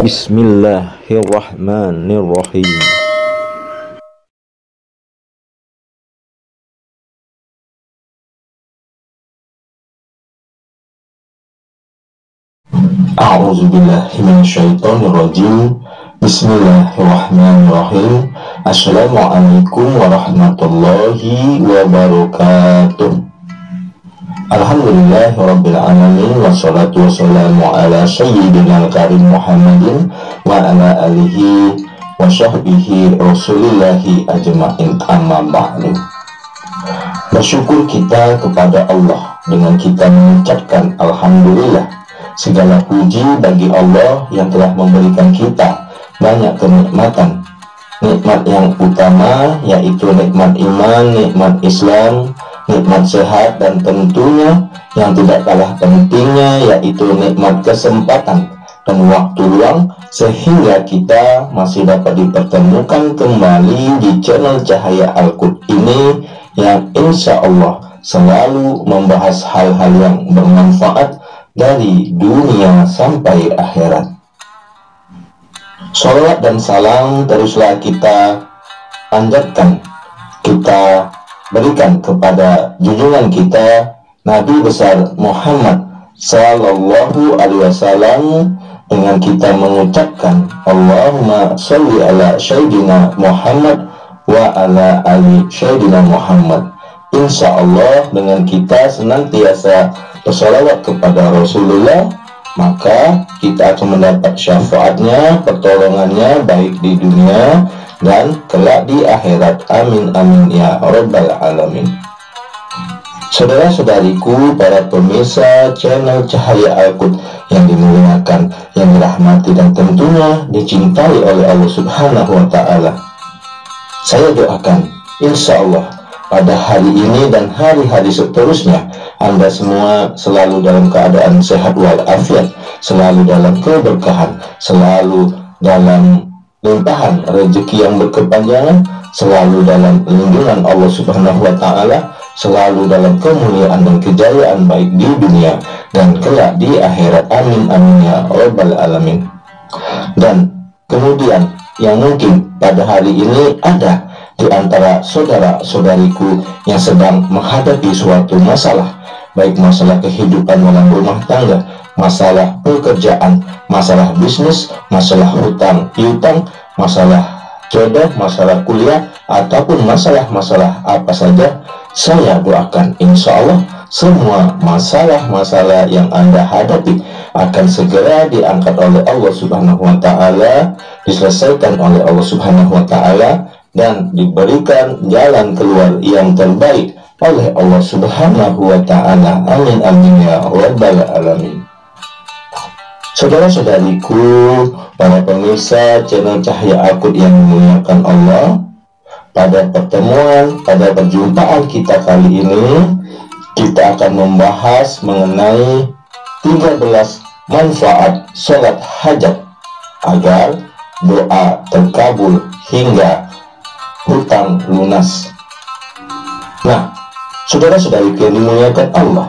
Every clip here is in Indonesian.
Bismillahirrahmanirrahim. A'udzubillahi minasyaitonirrajim. Bismillahirrahmanirrahim. Assalamualaikum warahmatullahi wabarakatuh. Alhamdulillahirabbil alamin, wassalatu wassalamu ala sayyidina karim Muhammadin wa ala alihi wa sahbihi rasulillahi ajma'in, amma ba'du. Bersyukur kita kepada Allah dengan kita mengucapkan alhamdulillah. Segala puji bagi Allah yang telah memberikan kita banyak kenikmatan. Nikmat yang utama yaitu nikmat iman, nikmat Islam, nikmat sehat, dan tentunya yang tidak kalah pentingnya yaitu nikmat kesempatan dan waktu luang, sehingga kita masih dapat dipertemukan kembali di channel Cahaya Al-Qud ini yang insya Allah selalu membahas hal-hal yang bermanfaat dari dunia sampai akhirat. Sholawat dan salam teruslah kita panjatkan, kita berikan kepada junjungan kita Nabi besar Muhammad Sallallahu Alaihi Wasallam dengan kita mengucapkan Allahumma sholli ala Sayyidina Muhammad wa ala ali Sayyidina Muhammad. Insya Allah dengan kita senantiasa bersalawat kepada Rasulullah, maka kita akan mendapat syafaatnya, pertolongannya baik di dunia dan kelak di akhirat. Amin amin ya rabbal alamin. Saudara-saudariku, para pemirsa channel Cahaya Al-Qud yang dimuliakan, yang dirahmati dan tentunya dicintai oleh Allah Subhanahu wa Ta'ala, saya doakan insya Allah pada hari ini dan hari-hari seterusnya Anda semua selalu dalam keadaan sehat walafiat, selalu dalam keberkahan, selalu dalam limpahan rezeki yang berkepanjangan, selalu dalam lindungan Allah Subhanahu wa Ta'ala, selalu dalam kemuliaan dan kejayaan baik di dunia dan kelak di akhirat. Amin amin ya rabbal alamin. Dan kemudian yang mungkin pada hari ini ada di antara saudara-saudariku yang sedang menghadapi suatu masalah, baik masalah kehidupan dalam rumah tangga, masalah pekerjaan, masalah bisnis, masalah hutang piutang, masalah jodoh, masalah kuliah, ataupun masalah-masalah apa saja, saya doakan insya Allah semua masalah-masalah yang Anda hadapi akan segera diangkat oleh Allah Subhanahu wa Ta'ala, diselesaikan oleh Allah Subhanahu wa Ta'ala, dan diberikan jalan keluar yang terbaik oleh Allah Subhanahu wa Ta'ala. Amin amin ya rabbal alamin. Saudara-saudariku, para pemirsa channel Cahaya Al-Qud yang dimuliakan Allah, pada perjumpaan kita kali ini kita akan membahas mengenai 13 manfaat sholat hajat agar doa terkabul hingga hutang lunas. Nah, saudara-saudariku yang dimuliakan Allah,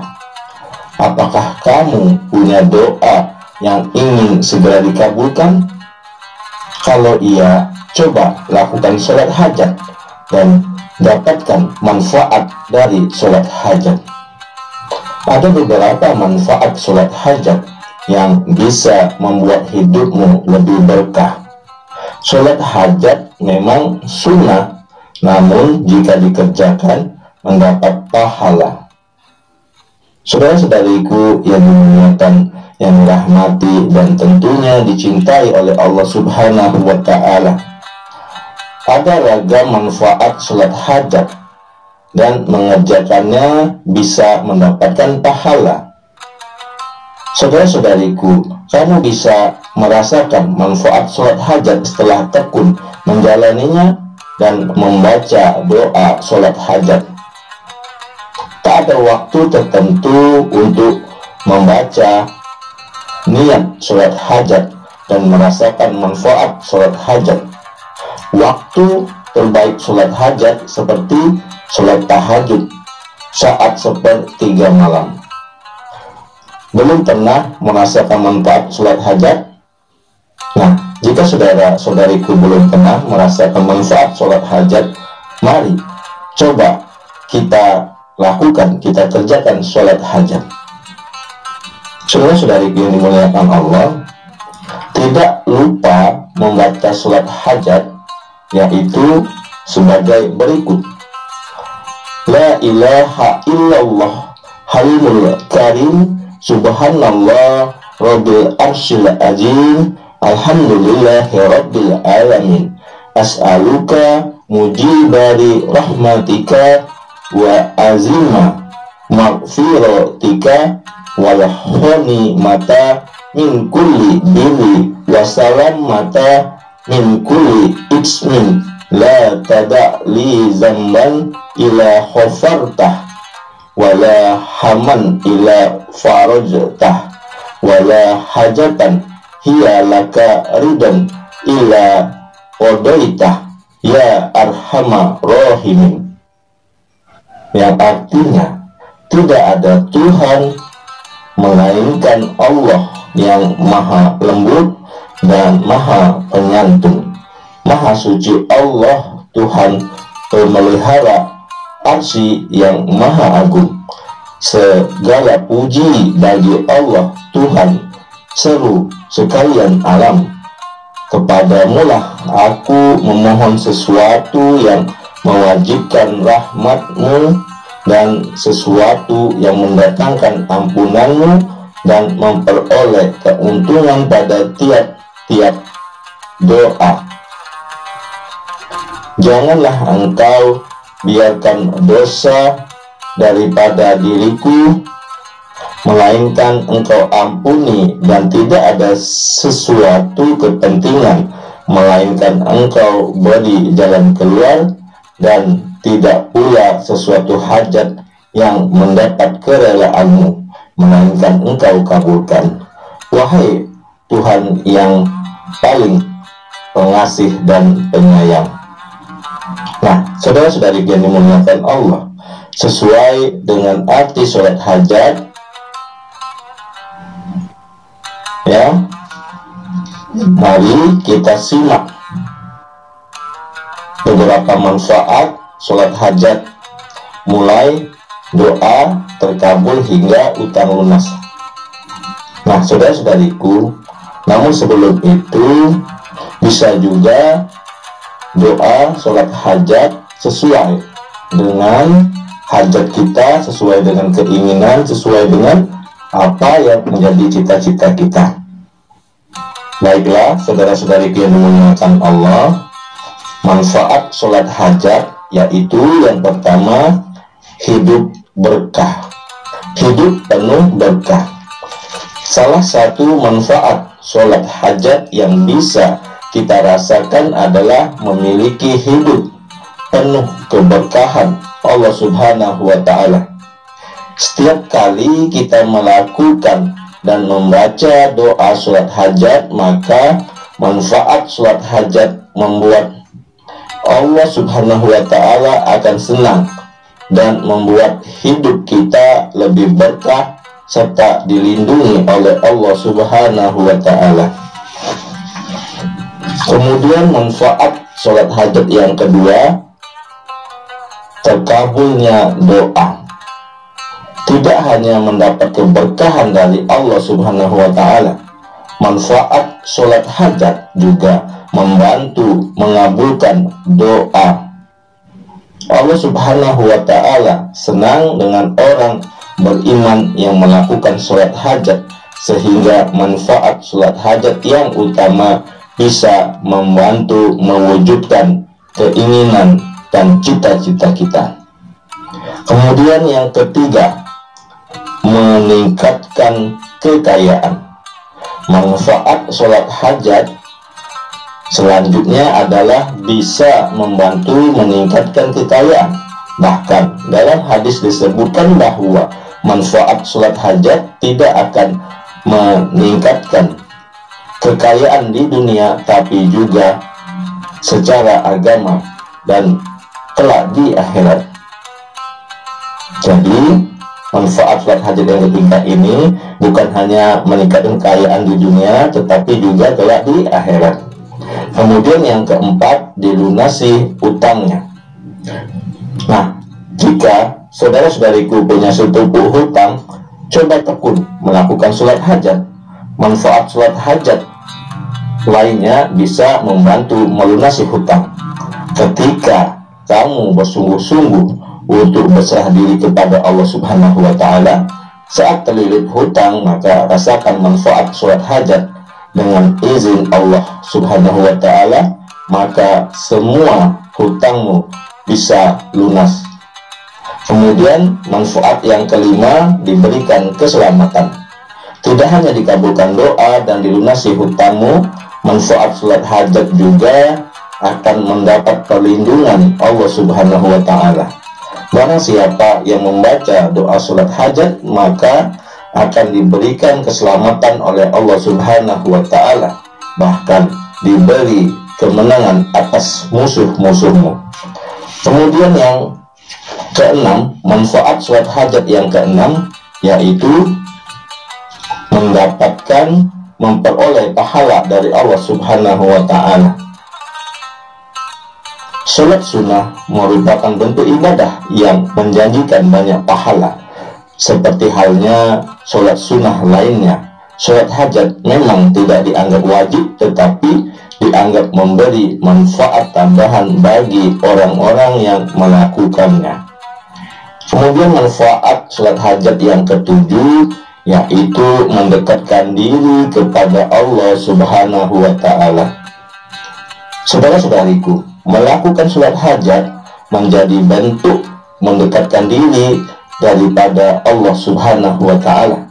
apakah kamu punya doa yang ingin segera dikabulkan? Kalau iya, coba lakukan sholat hajat dan dapatkan manfaat dari sholat hajat. Ada beberapa manfaat sholat hajat yang bisa membuat hidupmu lebih berkah. Sholat hajat memang sunnah, namun jika dikerjakan mendapat pahala. Saudara-saudariku yang dimuliakan, yang dirahmati dan tentunya dicintai oleh Allah Subhanahu wa Ta'ala, ada ragam manfaat sholat hajat dan mengerjakannya bisa mendapatkan pahala. Saudara-saudariku, kamu bisa merasakan manfaat sholat hajat setelah tekun menjalaninya dan membaca doa sholat hajat. Tak ada waktu tertentu untuk membaca niat sholat hajat dan merasakan manfaat sholat hajat. Waktu terbaik sholat hajat seperti sholat tahajud saat sepertiga malam. Belum pernah merasakan manfaat sholat hajat? Nah, jika saudara-saudariku belum pernah merasakan manfaat sholat hajat, mari coba kita lakukan, kita kerjakan sholat hajat. Saudara-saudariku yang dimuliakan Allah, tidak lupa membaca sholat hajat, yaitu sebagai berikut: La ilaha illallah halimul karim, subhanallah rabbil arsyil azim, alhamdulillahi rabbil alamin, as'aluka mujibari rahmatika wa azima maghfiratika wal mata min kulli birri wa mata min kulli ismin la tada li zamban ila khafartah wala haman ila farajtah wala hajatan hiya laka ridan ila qadaitah ya arhamar rahimin. Yang artinya, tidak ada Tuhan melainkan Allah yang maha lembut dan maha penyantun. Maha suci Allah, Tuhan pemelihara arsy yang maha agung. Segala puji bagi Allah, Tuhan seru sekalian alam. Kepadamulah aku memohon sesuatu yang mewajibkan rahmatmu dan sesuatu yang mendatangkan ampunanmu dan memperoleh keuntungan pada tiap-tiap doa. Janganlah engkau biarkan dosa daripada diriku, melainkan engkau ampuni, dan tidak ada sesuatu kepentingan melainkan engkau beri jalan keluar, dan tidak pula sesuatu hajat yang mendapat kerelaanmu melainkan engkau kabulkan, wahai Tuhan yang paling pengasih dan penyayang. Nah, saudara-saudari yang dimuliakan Allah, sesuai dengan arti sholat hajat, ya, mari kita simak beberapa manfaat sholat hajat, mulai doa terkabul hingga utang lunas. Nah, saudara-saudariku, namun sebelum itu bisa juga doa sholat hajat sesuai dengan hajat kita, sesuai dengan keinginan, sesuai dengan apa yang menjadi cita-cita kita. Baiklah, saudara-saudariku yang dimuliakan Allah, manfaat sholat hajat yaitu yang pertama, hidup berkah, hidup penuh berkah. Salah satu manfaat sholat hajat yang bisa kita rasakan adalah memiliki hidup penuh keberkahan Allah Subhanahu wa Ta'ala. Setiap kali kita melakukan dan membaca doa sholat hajat, maka manfaat sholat hajat membuat Allah Subhanahu wa Ta'ala akan senang dan membuat hidup kita lebih berkah serta dilindungi oleh Allah Subhanahu wa Ta'ala. Kemudian manfaat sholat hajat yang kedua, terkabulnya doa. Tidak hanya mendapat keberkahan dari Allah Subhanahu wa Ta'ala, manfaat sholat hajat juga membantu mengabulkan doa. Allah Subhanahu wa Ta'ala senang dengan orang beriman yang melakukan sholat hajat, sehingga manfaat sholat hajat yang utama bisa membantu mewujudkan keinginan dan cita-cita kita. Kemudian yang ketiga, meningkatkan kekayaan. Manfaat sholat hajat selanjutnya adalah bisa membantu meningkatkan kekayaan. Bahkan dalam hadis disebutkan bahwa manfaat sholat hajat tidak akan meningkatkan kekayaan di dunia, tapi juga secara agama dan kelak di akhirat. Jadi Manfaat sholat hajat yang ketiga ini bukan hanya meningkatkan kekayaan di dunia, tetapi juga kelak di akhirat. Kemudian yang keempat, dilunasi utangnya. Nah, jika saudara-saudariku punya setumpuk hutang, coba tekun melakukan sholat hajat. Manfaat sholat hajat lainnya bisa membantu melunasi hutang. Ketika kamu bersungguh-sungguh untuk berserah diri kepada Allah Subhanahu wa Ta'ala saat terlilit hutang, maka rasakan manfaat sholat hajat. Dengan izin Allah Subhanahu wa Ta'ala, maka semua hutangmu bisa lunas. Kemudian manfaat yang kelima, diberikan keselamatan. Tidak hanya dikabulkan doa dan dilunasi hutangmu, manfaat sholat hajat juga akan mendapat perlindungan Allah Subhanahu wa Ta'ala. Barang siapa yang membaca doa sholat hajat, maka akan diberikan keselamatan oleh Allah Subhanahu wa Ta'ala, bahkan diberi kemenangan atas musuh-musuhmu. Kemudian yang keenam, manfaat sholat hajat yang keenam yaitu memperoleh pahala dari Allah Subhanahu wa Ta'ala. Sholat sunnah merupakan bentuk ibadah yang menjanjikan banyak pahala. Seperti halnya sholat sunnah lainnya, sholat hajat memang tidak dianggap wajib, tetapi dianggap memberi manfaat tambahan bagi orang-orang yang melakukannya. Kemudian manfaat sholat hajat yang ketujuh yaitu mendekatkan diri kepada Allah Subhanahu wa Ta'ala. Saudara-saudariku, melakukan sholat hajat menjadi bentuk mendekatkan diri daripada Allah Subhanahu wa Ta'ala.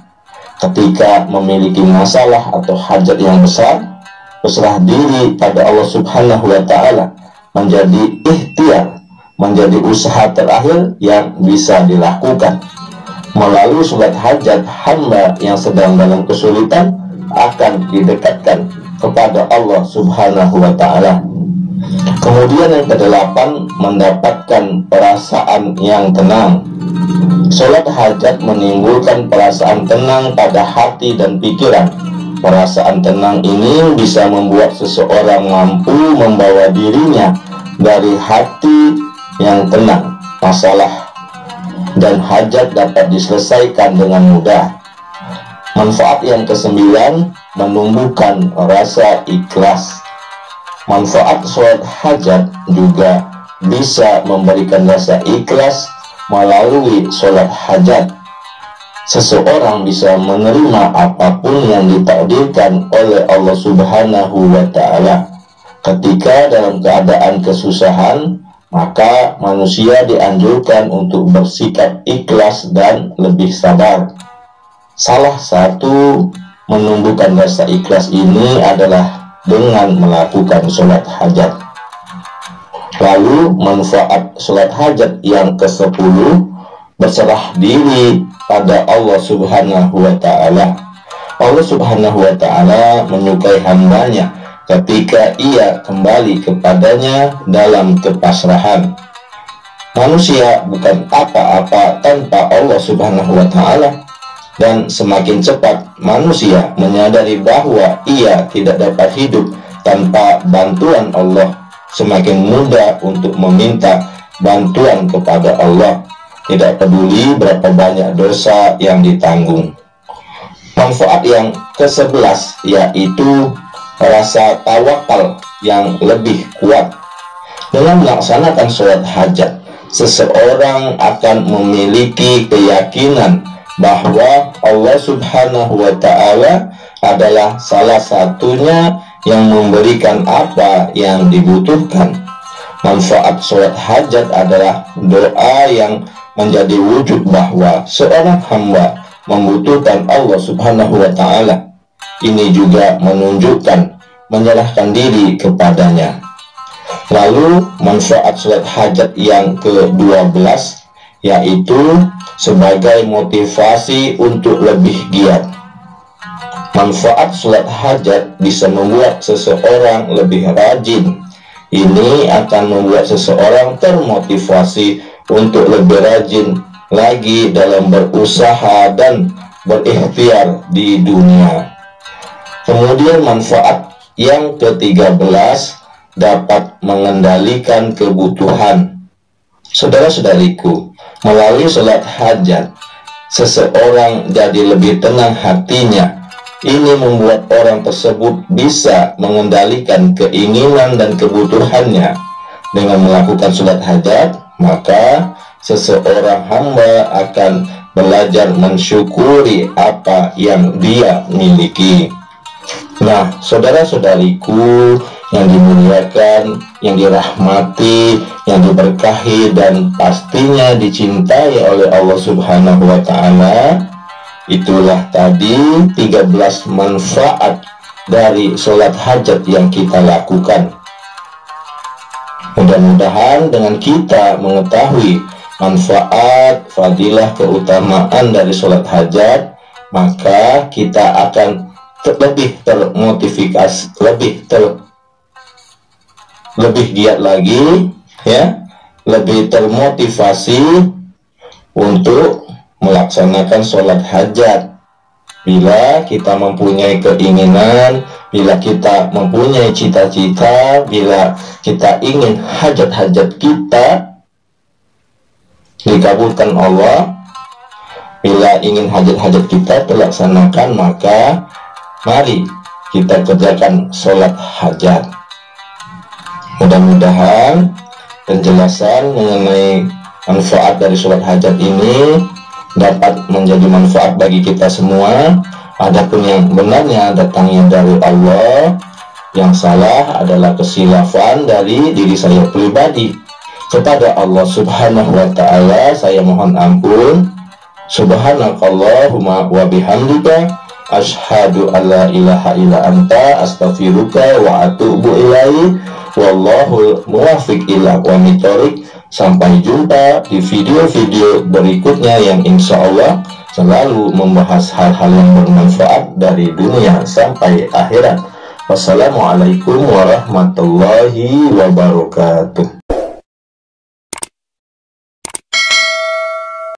Ketika memiliki masalah atau hajat yang besar, berserah diri pada Allah Subhanahu wa Ta'ala menjadi ikhtiar, menjadi usaha terakhir yang bisa dilakukan. Melalui sholat hajat, hamba yang sedang dalam kesulitan akan didekatkan kepada Allah Subhanahu wa Ta'ala. Kemudian yang kedelapan, mendapatkan perasaan yang tenang. Sholat hajat menimbulkan perasaan tenang pada hati dan pikiran. Perasaan tenang ini bisa membuat seseorang mampu membawa dirinya dari hati yang tenang. Masalah dan hajat dapat diselesaikan dengan mudah. Manfaat yang kesembilan, menumbuhkan rasa ikhlas. Manfaat sholat hajat juga bisa memberikan rasa ikhlas. Melalui sholat hajat, seseorang bisa menerima apapun yang ditakdirkan oleh Allah Subhanahu wa Ta'ala. Ketika dalam keadaan kesusahan, maka manusia dianjurkan untuk bersikap ikhlas dan lebih sabar. Salah satu menumbuhkan rasa ikhlas ini adalah dengan melakukan sholat hajat. Lalu manfaat sholat hajat yang ke-10, berserah diri pada Allah Subhanahu wa Ta'ala. Allah Subhanahu wa Ta'ala menyukai hambanya ketika ia kembali kepadanya dalam kepasrahan. Manusia bukan apa-apa tanpa Allah Subhanahu wa Ta'ala, dan semakin cepat manusia menyadari bahwa ia tidak dapat hidup tanpa bantuan Allah, semakin mudah untuk meminta bantuan kepada Allah, tidak peduli berapa banyak dosa yang ditanggung. Manfaat yang ke-11 yaitu rasa tawakal yang lebih kuat. Dengan melaksanakan sholat hajat, seseorang akan memiliki keyakinan bahwa Allah Subhanahu wa Ta'ala adalah salah satunya yang memberikan apa yang dibutuhkan. Manfaat sholat hajat adalah doa yang menjadi wujud bahwa seorang hamba membutuhkan Allah Subhanahu wa Ta'ala. Ini juga menunjukkan menyerahkan diri kepadanya. Lalu manfaat sholat hajat yang ke-12 yaitu sebagai motivasi untuk lebih giat. Manfaat sholat hajat bisa membuat seseorang lebih rajin. Ini akan membuat seseorang termotivasi untuk lebih rajin lagi dalam berusaha dan berikhtiar di dunia. Kemudian manfaat yang ke-13, dapat mengendalikan kebutuhan. Saudara-saudariku, melalui sholat hajat, seseorang jadi lebih tenang hatinya. Ini membuat orang tersebut bisa mengendalikan keinginan dan kebutuhannya. Dengan melakukan sholat hajat, maka seseorang hamba akan belajar mensyukuri apa yang dia miliki. Nah, saudara-saudariku yang dimuliakan, yang dirahmati, yang diberkahi, dan pastinya dicintai oleh Allah Subhanahu wa Ta'ala, itulah tadi 13 manfaat dari sholat hajat yang kita lakukan. Mudah-mudahan dengan kita mengetahui manfaat, fadilah, keutamaan dari sholat hajat, maka kita akan lebih termotivasi, lebih giat lagi, ya, lebih termotivasi untuk melaksanakan sholat hajat. Bila kita mempunyai keinginan, bila kita mempunyai cita-cita, bila kita ingin hajat-hajat kita dikabulkan Allah, bila ingin hajat-hajat kita terlaksanakan, maka mari kita kerjakan sholat hajat. Mudah-mudahan penjelasan mengenai manfaat dari sholat hajat ini dapat menjadi manfaat bagi kita semua. Adapun yang benarnya datangnya dari Allah, yang salah adalah kesilafan dari diri saya pribadi. Kepada Allah Subhanahu wa Ta'ala saya mohon ampun. Subhanakallahumma wa bihamdika, asyhadu an la ilaha illa anta, astaghfiruka wa atubu ilaih. Wallahul muwaffiq ila aqwamit thoriq. Sampai jumpa di video-video berikutnya yang insya Allah selalu membahas hal-hal yang bermanfaat dari dunia sampai akhirat. Wassalamualaikum warahmatullahi wabarakatuh.